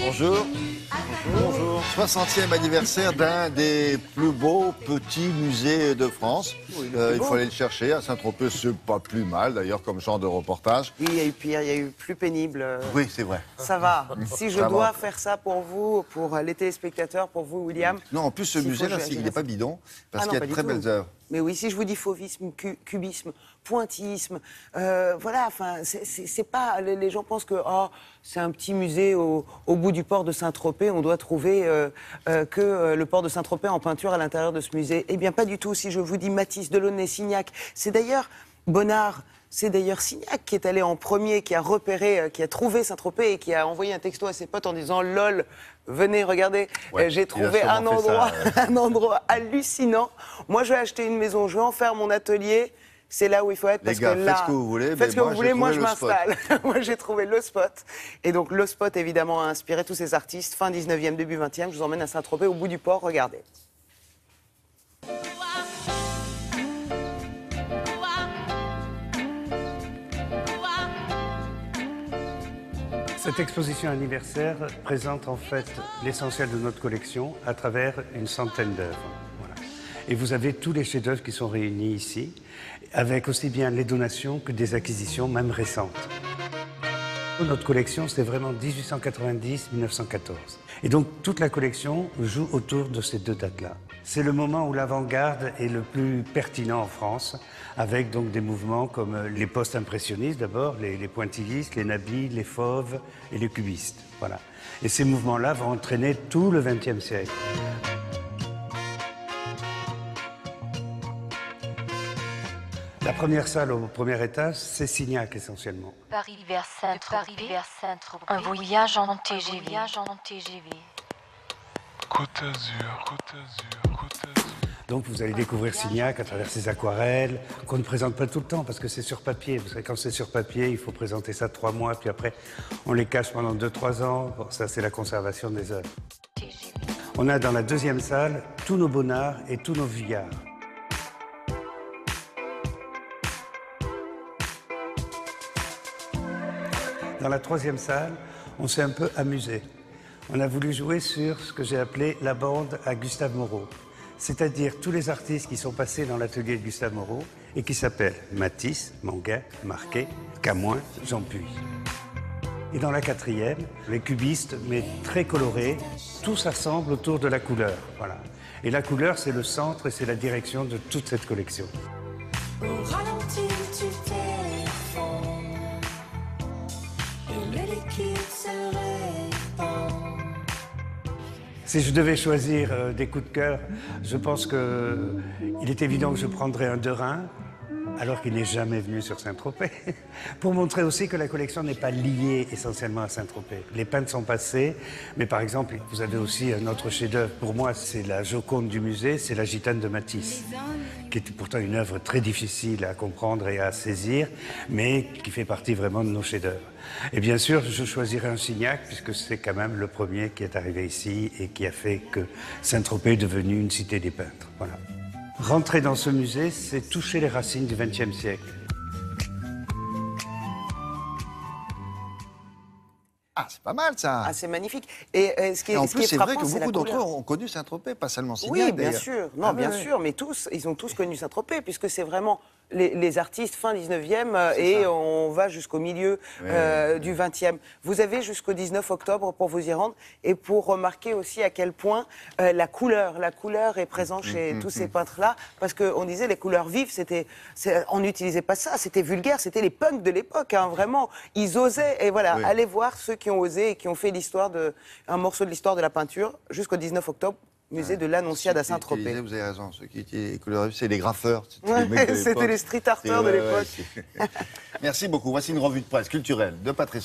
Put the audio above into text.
Bonjour. Bonjour. 60e anniversaire d'un des plus beaux petits musées de France. Il faut aller le chercher. À Saint-Tropez, c'est pas plus mal d'ailleurs comme genre de reportage. Oui, il y a eu pire, il y a eu plus pénible. Oui, c'est vrai. Ça va. Si je Ça dois va. faire ça pour vous, pour les téléspectateurs, pour vous, William. Non, en plus, ce s'il faut, musée-là, je- il n'est pas bidon parce Ah qu'il y non, a de pas très du tout. belles œuvres. Mais oui, si je vous dis fauvisme, cubisme, pointillisme, voilà, enfin, c'est pas. Les gens pensent que c'est un petit musée au bout du port de Saint-Tropez, on doit trouver que le port de Saint-Tropez en peinture à l'intérieur de ce musée. Eh bien, pas du tout. Si je vous dis Matisse, Delaunay, Signac, c'est d'ailleurs Bonnard. C'est d'ailleurs Signac qui est allé en premier, qui a repéré, qui a trouvé Saint-Tropez et qui a envoyé un texto à ses potes en disant « Lol, venez, regardez, Ouais, j'ai il a trouvé sûrement un fait endroit, ça, un endroit hallucinant. Moi, je vais acheter une maison, je vais en faire mon atelier. C'est là où il faut être parce Les gars, que là, faites ce que vous voulez, faites mais ce que moi, vous j'ai voulez, moi je trouvé le spot. m'installe. Moi j'ai trouvé le spot. Et donc le spot évidemment a inspiré tous ces artistes. Fin 19e, début 20e, je vous emmène à Saint-Tropez au bout du port, regardez. Cette exposition anniversaire présente en fait l'essentiel de notre collection à travers une centaine d'œuvres. Voilà. Et vous avez tous les chefs-d'œuvre qui sont réunis ici, avec aussi bien les donations que des acquisitions, même récentes. Notre collection, c'est vraiment 1890-1914. Et donc, toute la collection joue autour de ces deux dates-là. C'est le moment où l'avant-garde est le plus pertinent en France, avec donc des mouvements comme les post-impressionnistes d'abord, les pointillistes, les nabis, les fauves et les cubistes. Voilà. Et ces mouvements-là vont entraîner tout le XXe siècle. La première salle au premier étage, c'est Signac essentiellement. Paris vers Saint-Tropez, un voyage en TGV. Côte d'Azur, Côte d'Azur, Côte d'Azur. Donc vous allez découvrir Signac à travers ses aquarelles, qu'on ne présente pas tout le temps parce que c'est sur papier. Vous savez, quand c'est sur papier, il faut présenter ça 3 mois, puis après on les cache pendant 2-3 ans. Bon, ça, c'est la conservation des œuvres. On a dans la deuxième salle tous nos Bonnards et tous nos Vuillards. Dans la troisième salle, on s'est un peu amusé. On a voulu jouer sur ce que j'ai appelé la bande à Gustave Moreau, c'est-à-dire tous les artistes qui sont passés dans l'atelier de Gustave Moreau et qui s'appellent Matisse, Manguin, Marquet, Camoin, Jean Puy. Et dans la quatrième, les cubistes, mais très colorés, tout s'assemble autour de la couleur. Voilà. Et la couleur, c'est le centre et c'est la direction de toute cette collection. Au ralenti du téléphone et le liquide se répand. Si je devais choisir des coups de cœur, je pense qu'il est évident que je prendrais un Derain, alors qu'il n'est jamais venu sur Saint-Tropez, pour montrer aussi que la collection n'est pas liée essentiellement à Saint-Tropez. Les peintres sont passés, mais par exemple, vous avez aussi un autre chef-d'œuvre. Pour moi, c'est la Joconde du musée, c'est la Gitane de Matisse, qui est pourtant une œuvre très difficile à comprendre et à saisir, mais qui fait partie vraiment de nos chefs-d'œuvre. Et bien sûr, je choisirais un Signac, puisque c'est quand même le premier qui est arrivé ici et qui a fait que Saint-Tropez est devenu une cité des peintres. Voilà. Rentrer dans ce musée, c'est toucher les racines du XXe siècle. Ah, c'est pas mal ça. Ah, c'est magnifique. Et ce qui est, Et en ce qui plus, est c'est vrai frappant, que c'est la beaucoup d'entre eux couleur. ont connu Saint-Tropez, pas seulement Signac. Oui, bien d'ailleurs. sûr. Non, Ah, bien oui, sûr, mais tous, ils ont tous connu Saint-Tropez, puisque c'est vraiment les artistes fin 19e et ça. on va jusqu'au milieu du 20e. Vous avez jusqu'au 19 octobre pour vous y rendre et pour remarquer aussi à quel point la couleur est présente chez tous ces peintres-là, parce qu'on disait les couleurs vives, on n'utilisait pas ça, c'était vulgaire, c'était les punks de l'époque, hein, vraiment. Ils osaient, et voilà, Oui. allez voir ceux qui ont osé et qui ont fait un morceau de l'histoire de la peinture jusqu'au 19 octobre. Musée de l'Annonciade à Ceux qui Saint-Tropez. utilisaient, vous avez raison, ceux qui étaient couleurs vives, c'est les graffeurs. C'était Ouais, les mecs de c'était l'époque. les street arters de l'époque. Merci beaucoup. Voici une revue de presse culturelle de Patrice.